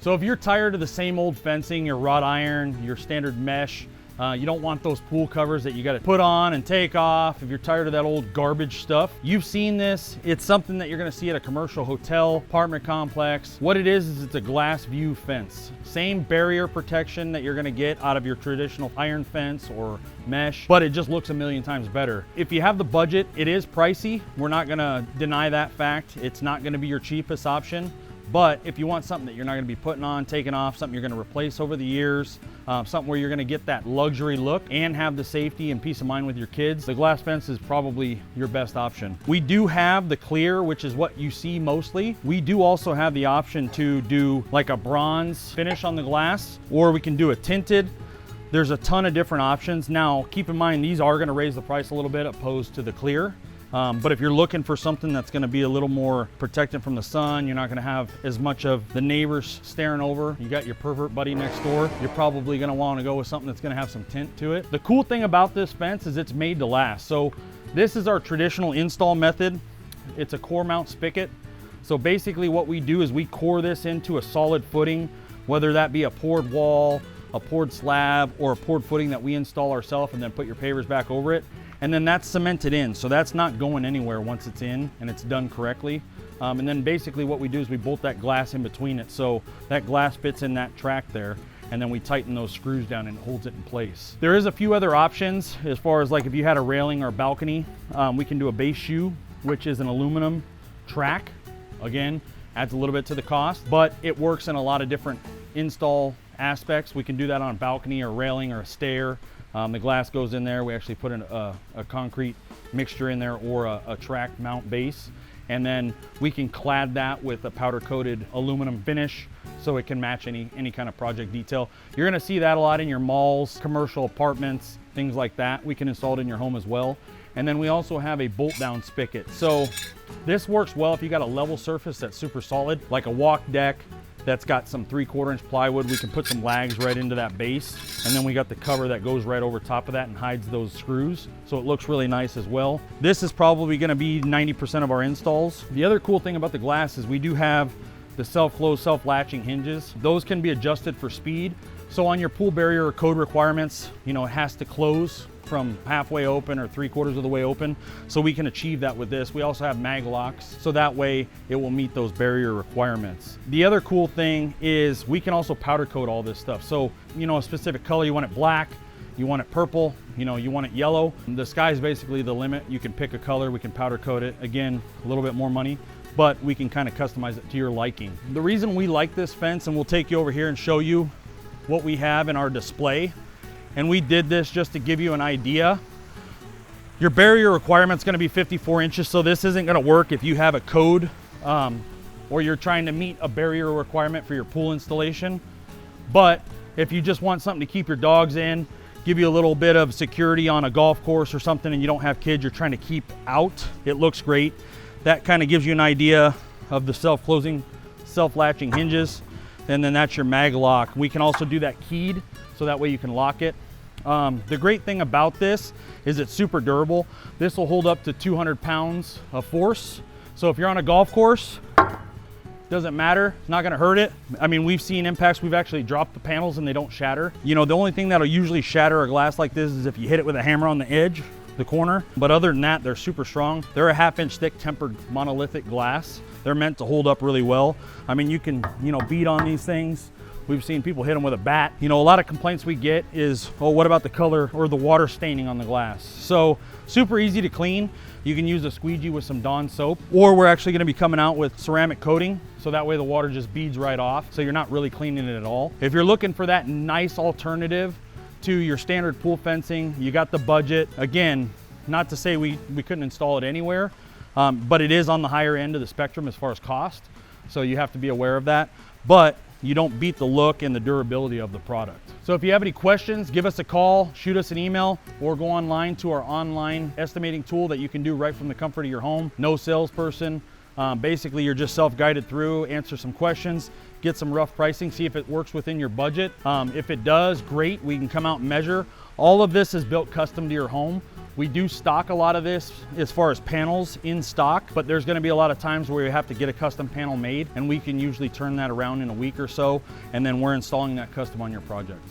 So if you're tired of the same old fencing, your wrought iron, your standard mesh, you don't want those pool covers that you got to put on and take off. If you're tired of that old garbage stuff, you've seen this. It's something that you're going to see at a commercial hotel, apartment complex. What it is it's a glass view fence. Same barrier protection that you're going to get out of your traditional iron fence or mesh, but it just looks a million times better. If you have the budget, it is pricey. We're not going to deny that fact. It's not going to be your cheapest option. But if you want something that you're not going to be putting on, taking off, something you're going to replace over the years, something where you're going to get that luxury look and have the safety and peace of mind with your kids, the glass fence is probably your best option. We do have the clear, which is what you see mostly. We do also have the option to do like a bronze finish on the glass, or we can do a tinted. There's a ton of different options. Now, keep in mind, these are going to raise the price a little bit opposed to the clear. But if you're looking for something that's going to be a little more protected from the sun, you're not going to have as much of the neighbors staring over, you got your pervert buddy next door, you're probably going to want to go with something that's going to have some tint to it. The cool thing about this fence is it's made to last. So this is our traditional install method. It's a core mount spigot. So basically what we do is we core this into a solid footing, whether that be a poured wall, a poured slab, or a poured footing that we install ourselves and then put your pavers back over it. And then that's cemented in, so that's not going anywhere once it's in and it's done correctly. And then basically what we do is we bolt that glass in between it, so that glass fits in that track there, and then we tighten those screws down and it holds it in place. There is a few other options as far as like if you had a railing or balcony, we can do a base shoe, which is an aluminum track. Again, adds a little bit to the cost, but it works in a lot of different install aspects. We can do that on a balcony or railing or a stair. The glass goes in there. We actually put in a concrete mixture in there or a track mount base. And then we can clad that with a powder coated aluminum finish so it can match any kind of project detail. You're gonna see that a lot in your malls, commercial apartments, things like that. We can install it in your home as well. And then we also have a bolt down spigot. So this works well if you got a level surface that's super solid, like a walk deck, that's got some 3/4 inch plywood. We can put some lags right into that base. And then we got the cover that goes right over top of that and hides those screws. So it looks really nice as well. This is probably gonna be 90% of our installs. The other cool thing about the glass is we do have the self-close, self-latching hinges. Those can be adjusted for speed. So on your pool barrier or code requirements, you know, it has to close from halfway open or 3/4 of the way open. So we can achieve that with this. We also have mag locks, so that way it will meet those barrier requirements. The other cool thing is we can also powder coat all this stuff. So, you know, a specific color, you want it black, you want it purple, you know, you want it yellow. The sky's basically the limit. You can pick a color, we can powder coat it. Again, a little bit more money, but we can kind of customize it to your liking. The reason we like this fence, and we'll take you over here and show you what we have in our display, and we did this just to give you an idea. Your barrier requirement's gonna be 54 inches, so this isn't gonna work if you have a code or you're trying to meet a barrier requirement for your pool installation. But if you just want something to keep your dogs in, give you a little bit of security on a golf course or something, and you don't have kids you're trying to keep out, it looks great. That kind of gives you an idea of the self-closing, self-latching hinges. And then that's your mag lock. We can also do that keyed, so that way you can lock it. The great thing about this is it's super durable. This will hold up to 200 pounds of force. So if you're on a golf course, doesn't matter, it's not gonna hurt it. I mean, we've seen impacts, we've actually dropped the panels and they don't shatter. You know, the only thing that'll usually shatter a glass like this is if you hit it with a hammer on the edge, the corner. But other than that, they're super strong. They're a 1/2 inch thick tempered monolithic glass. They're meant to hold up really well. I mean, you can, you know, beat on these things. We've seen people hit them with a bat. You know, a lot of complaints we get is, oh, what about the color or the water staining on the glass? So super easy to clean. You can use a squeegee with some Dawn soap, or we're actually gonna be coming out with ceramic coating, so that way the water just beads right off, so you're not really cleaning it at all. If you're looking for that nice alternative to your standard pool fencing, you got the budget. Again, not to say we couldn't install it anywhere, but it is on the higher end of the spectrum as far as cost, so you have to be aware of that. But you don't beat the look and the durability of the product. So if you have any questions, give us a call, shoot us an email, or go online to our online estimating tool that you can do right from the comfort of your home. No salesperson. Basically, you're just self-guided through, answer some questions, get some rough pricing, see if it works within your budget. If it does, great, we can come out and measure. All of this is built custom to your home. We do stock a lot of this as far as panels in stock, but there's gonna be a lot of times where you have to get a custom panel made, and we can usually turn that around in a week or so, and then we're installing that custom on your project.